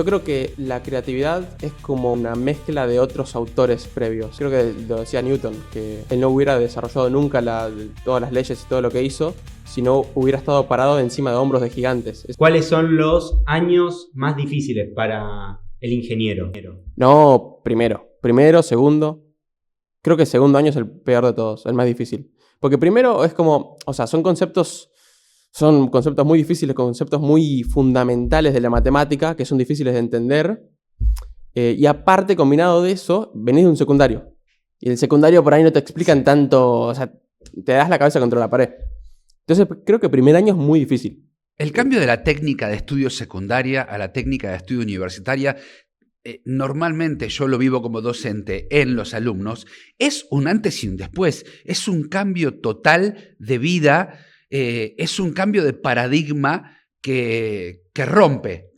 Yo creo que la creatividad es como una mezcla de otros autores previos. Creo que lo decía Newton, que él no hubiera desarrollado nunca todas las leyes y todo lo que hizo si no hubiera estado parado encima de hombros de gigantes. ¿Cuáles son los años más difíciles para el ingeniero? No, primero, segundo. Creo que el segundo año es el peor de todos, el más difícil. Porque primero es como, o sea, son conceptos muy difíciles, conceptos muy fundamentales de la matemática, que son difíciles de entender. Y aparte, combinado de eso, venís de un secundario. Y el secundario por ahí no te explican tanto, o sea, te das la cabeza contra la pared. Entonces, creo que el primer año es muy difícil. El cambio de la técnica de estudio secundaria a la técnica de estudio universitaria, normalmente yo lo vivo como docente en los alumnos, es un antes y un después. Es un cambio total de vida. Es un cambio de paradigma que rompe.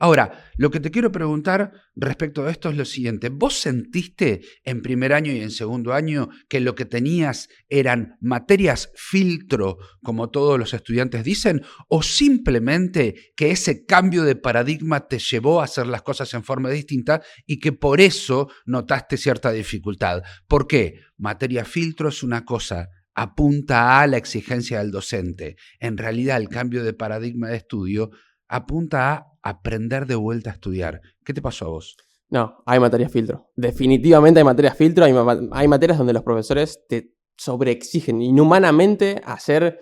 Ahora, lo que te quiero preguntar respecto a esto es lo siguiente. ¿Vos sentiste en primer año y en segundo año que lo que tenías eran materias filtro, como todos los estudiantes dicen, o simplemente que ese cambio de paradigma te llevó a hacer las cosas en forma distinta y que por eso notaste cierta dificultad? ¿Por qué? Materia filtro es una cosa, apunta a la exigencia del docente. En realidad, el cambio de paradigma de estudio apunta a aprender de vuelta a estudiar. ¿Qué te pasó a vos? No, hay materias filtro. Definitivamente hay materias filtro. Hay materias donde los profesores te sobreexigen inhumanamente hacer...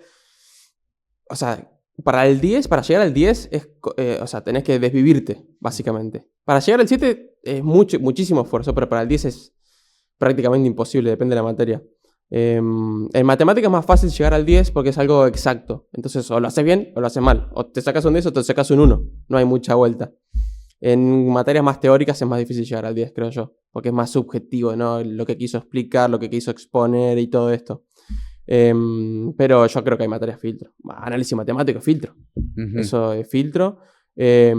O sea, para llegar al 10, tenés que desvivirte, básicamente. Para llegar al 7 es muchísimo esfuerzo, pero para el 10 es prácticamente imposible, depende de la materia. En matemáticas es más fácil llegar al 10 porque es algo exacto. Entonces, o lo haces bien o lo haces mal. O te sacas un 10 o te sacas un 1. No hay mucha vuelta. En materias más teóricas es más difícil llegar al 10, creo yo. Porque es más subjetivo, ¿no? Lo que quiso explicar, lo que quiso exponer y todo esto. Pero yo creo que hay materias filtro. Análisis matemático es filtro. Eso es filtro. ¿Qué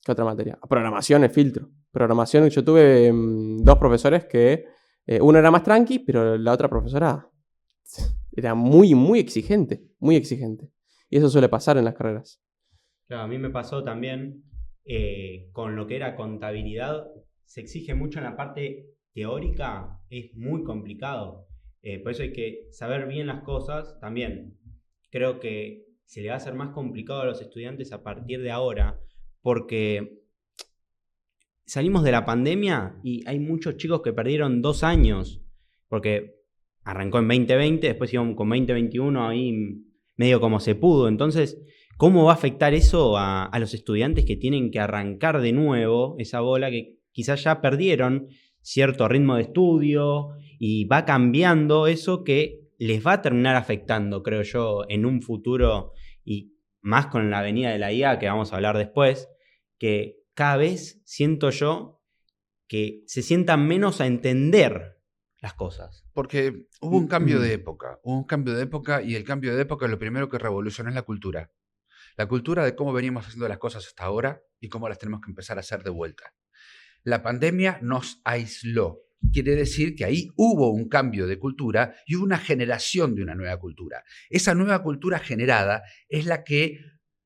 otra materia? Programación es filtro. Programación, yo tuve 2 profesores que... uno era más tranqui, pero la otra profesora era muy, muy exigente. Muy exigente. Y eso suele pasar en las carreras. Claro, a mí me pasó también con lo que era contabilidad. Se exige mucho en la parte teórica, es muy complicado. Por eso hay que saber bien las cosas. También creo que se le va a hacer más complicado a los estudiantes a partir de ahora, porque salimos de la pandemia y hay muchos chicos que perdieron 2 años, porque arrancó en 2020, después íbamos con 2021 ahí medio como se pudo. Entonces, ¿cómo va a afectar eso a los estudiantes que tienen que arrancar de nuevo esa bola que quizás ya perdieron cierto ritmo de estudio y va cambiando eso que les va a terminar afectando, creo yo, en un futuro, y más con la venida de la IA, que vamos a hablar después, que cada vez siento yo que se sientan menos a entender las cosas. Porque hubo un cambio de época, y el cambio de época lo primero que revolucionó es la cultura. La cultura de cómo venimos haciendo las cosas hasta ahora y cómo las tenemos que empezar a hacer de vuelta. La pandemia nos aisló. Quiere decir que ahí hubo un cambio de cultura y hubo una generación de una nueva cultura. Esa nueva cultura generada es la que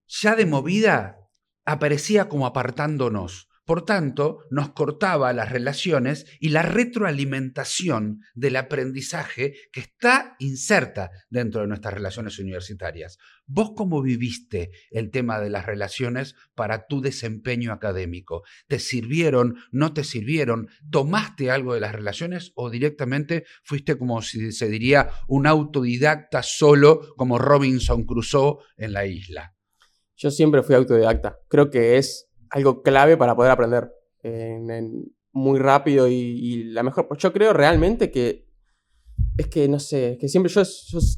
ya de movida aparecía como apartándonos. Por tanto, nos cortaba las relaciones y la retroalimentación del aprendizaje que está inserta dentro de nuestras relaciones universitarias. ¿Vos cómo viviste el tema de las relaciones para tu desempeño académico? ¿Te sirvieron? ¿No te sirvieron? ¿Tomaste algo de las relaciones o directamente fuiste, como se diría, un autodidacta solo, como Robinson Crusoe en la isla? Yo siempre fui autodidacta. Creo que es algo clave para poder aprender muy rápido y la mejor. Yo creo realmente que es que, no sé, que siempre yo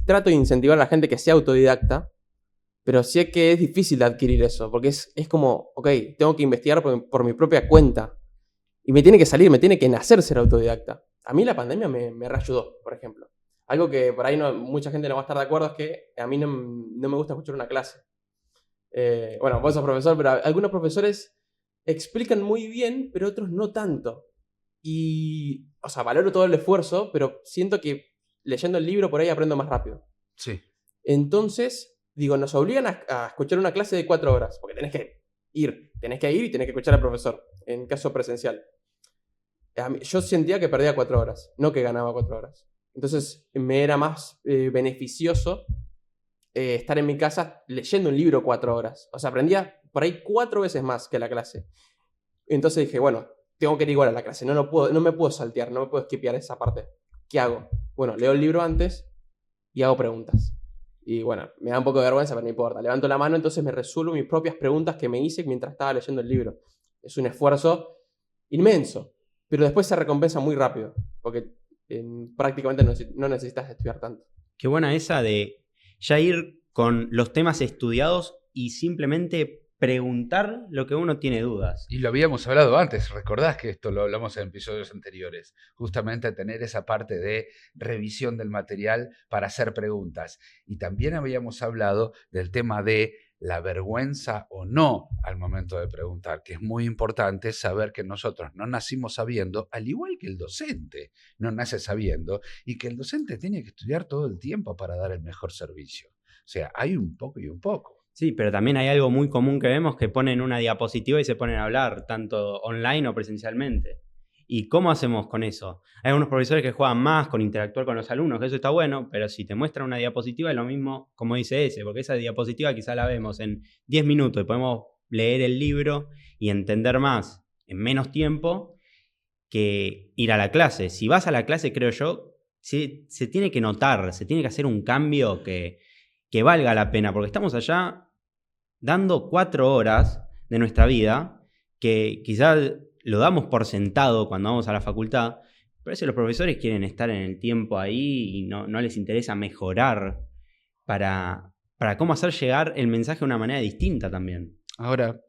trato de incentivar a la gente que sea autodidacta, pero sé que es difícil de adquirir eso, porque es como, ok, tengo que investigar por mi propia cuenta y me tiene que salir, me tiene que nacer ser autodidacta. A mí la pandemia me reayudó, por ejemplo. Algo que por ahí mucha gente no va a estar de acuerdo es que a mí no me gusta escuchar una clase. Bueno, vos sos profesor, pero algunos profesores explican muy bien, pero otros no tanto. Y, o sea, valoro todo el esfuerzo, pero siento que leyendo el libro por ahí aprendo más rápido. Sí. Entonces, digo, nos obligan a escuchar una clase de 4 horas, porque tenés que ir. Tenés que ir y tenés que escuchar al profesor, en caso presencial. Yo sentía que perdía 4 horas, no que ganaba 4 horas. Entonces me era más beneficioso estar en mi casa leyendo un libro 4 horas. O sea, aprendía por ahí 4 veces más que la clase. Entonces dije, bueno, tengo que ir igual a la clase, no me puedo saltear, no me puedo skipear esa parte. ¿Qué hago? Bueno, leo el libro antes y hago preguntas. Y bueno, me da un poco de vergüenza, pero no importa. Levanto la mano, entonces me resuelvo mis propias preguntas que me hice mientras estaba leyendo el libro. Es un esfuerzo inmenso, pero después se recompensa muy rápido, porque prácticamente no necesitas estudiar tanto. Qué buena esa de ya ir con los temas estudiados y simplemente preguntar lo que uno tiene dudas. Y lo habíamos hablado antes, recordás que esto lo hablamos en episodios anteriores, justamente tener esa parte de revisión del material para hacer preguntas. Y también habíamos hablado del tema de la vergüenza o no al momento de preguntar, que es muy importante saber que nosotros no nacimos sabiendo, al igual que el docente no nace sabiendo, y que el docente tiene que estudiar todo el tiempo para dar el mejor servicio. O sea, hay un poco y un poco. Sí, pero también hay algo muy común que vemos que ponen una diapositiva y se ponen a hablar, tanto online o presencialmente. ¿Y cómo hacemos con eso? Hay algunos profesores que juegan más con interactuar con los alumnos, que eso está bueno, pero si te muestran una diapositiva es lo mismo como dice ese, porque esa diapositiva quizá la vemos en 10 minutos y podemos leer el libro y entender más en menos tiempo que ir a la clase. Si vas a la clase, creo yo, se tiene que notar, se tiene que hacer un cambio que valga la pena, porque estamos allá dando 4 horas de nuestra vida, que quizás lo damos por sentado cuando vamos a la facultad, pero a veces los profesores quieren estar en el tiempo ahí y no les interesa mejorar para cómo hacer llegar el mensaje de una manera distinta también. Ahora,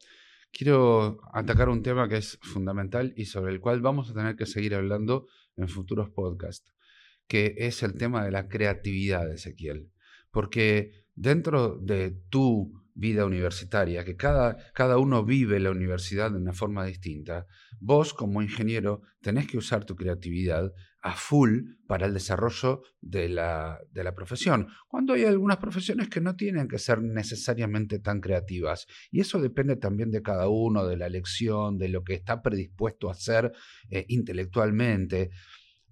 quiero atacar un tema que es fundamental y sobre el cual vamos a tener que seguir hablando en futuros podcasts, que es el tema de la creatividad, Ezequiel. Porque dentro de tu vida universitaria, que cada uno vive la universidad de una forma distinta, vos como ingeniero tenés que usar tu creatividad a full para el desarrollo de la profesión, cuando hay algunas profesiones que no tienen que ser necesariamente tan creativas, y eso depende también de cada uno, de la elección, de lo que está predispuesto a hacer intelectualmente.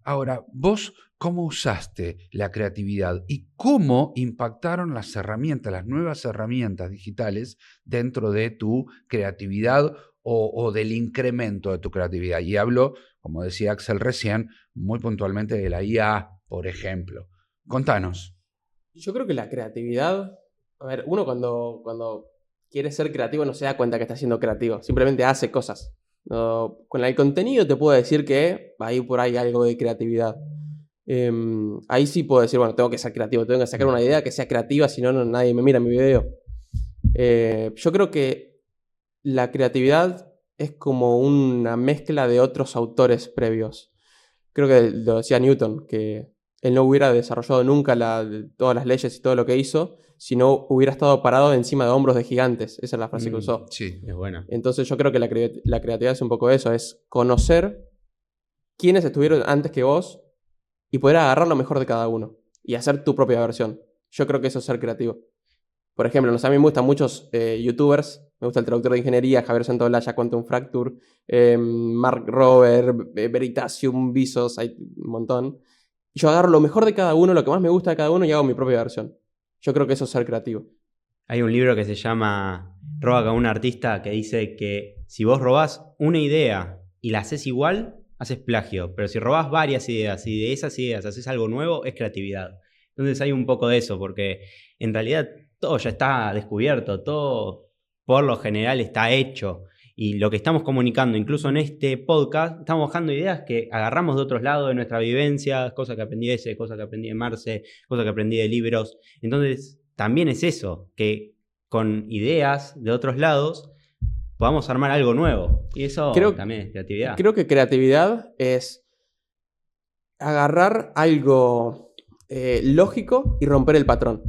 Ahora, vos, ¿cómo usaste la creatividad y cómo impactaron las herramientas, las nuevas herramientas digitales dentro de tu creatividad o del incremento de tu creatividad? Y hablo, como decía Axel recién, muy puntualmente de la IA, por ejemplo. Contanos. Yo creo que la creatividad... A ver, uno cuando quiere ser creativo no se da cuenta que está siendo creativo, simplemente hace cosas. No, con el contenido te puedo decir que ahí por ahí hay algo de creatividad. Ahí sí puedo decir, bueno, tengo que ser creativo, tengo que sacar una idea que sea creativa, si no, nadie me mira mi video. Yo creo que la creatividad es como una mezcla de otros autores previos. Creo que lo decía Newton, que él no hubiera desarrollado nunca todas las leyes y todo lo que hizo si no hubiera estado parado encima de hombros de gigantes. Esa es la frase que usó. Sí, es buena. Entonces yo creo que la creatividad es un poco eso, es conocer quiénes estuvieron antes que vos y poder agarrar lo mejor de cada uno y hacer tu propia versión. Yo creo que eso es ser creativo. Por ejemplo, a mí me gustan muchos youtubers, me gusta el traductor de ingeniería, Javier Santolaya, Quantum Fracture, Mark Rober, Veritasium, Visos, hay un montón. Y yo agarro lo mejor de cada uno, lo que más me gusta de cada uno y hago mi propia versión. Yo creo que eso es ser creativo. Hay un libro que se llama Roba con un artista que dice que si vos robás una idea y la haces igual, haces plagio. Pero si robás varias ideas y de esas ideas haces algo nuevo, es creatividad. Entonces hay un poco de eso, porque en realidad todo ya está descubierto, todo por lo general está hecho. Y lo que estamos comunicando, incluso en este podcast, estamos bajando ideas que agarramos de otros lados de nuestra vivencia, cosas que aprendí de ese, cosas que aprendí de Marce, cosas que aprendí de libros. Entonces, también es eso, que con ideas de otros lados podamos armar algo nuevo. Y eso también es creatividad. Creo que creatividad es agarrar algo lógico y romper el patrón.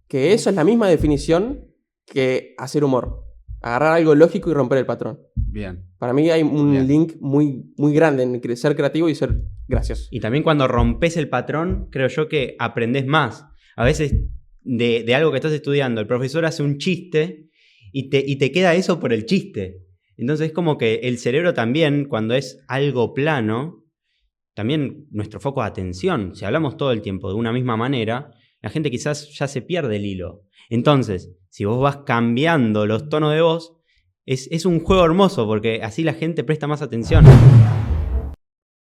Que eso es la misma definición que hacer humor. Agarrar algo lógico y romper el patrón. Bien. Para mí hay un link muy, muy grande en ser creativo y ser gracioso. Y también cuando rompes el patrón, creo yo que aprendés más. A veces de algo que estás estudiando, el profesor hace un chiste y te queda eso por el chiste. Entonces es como que el cerebro también, cuando es algo plano, también nuestro foco de atención, si hablamos todo el tiempo de una misma manera, la gente quizás ya se pierde el hilo. Entonces, si vos vas cambiando los tonos de voz, es un juego hermoso porque así la gente presta más atención.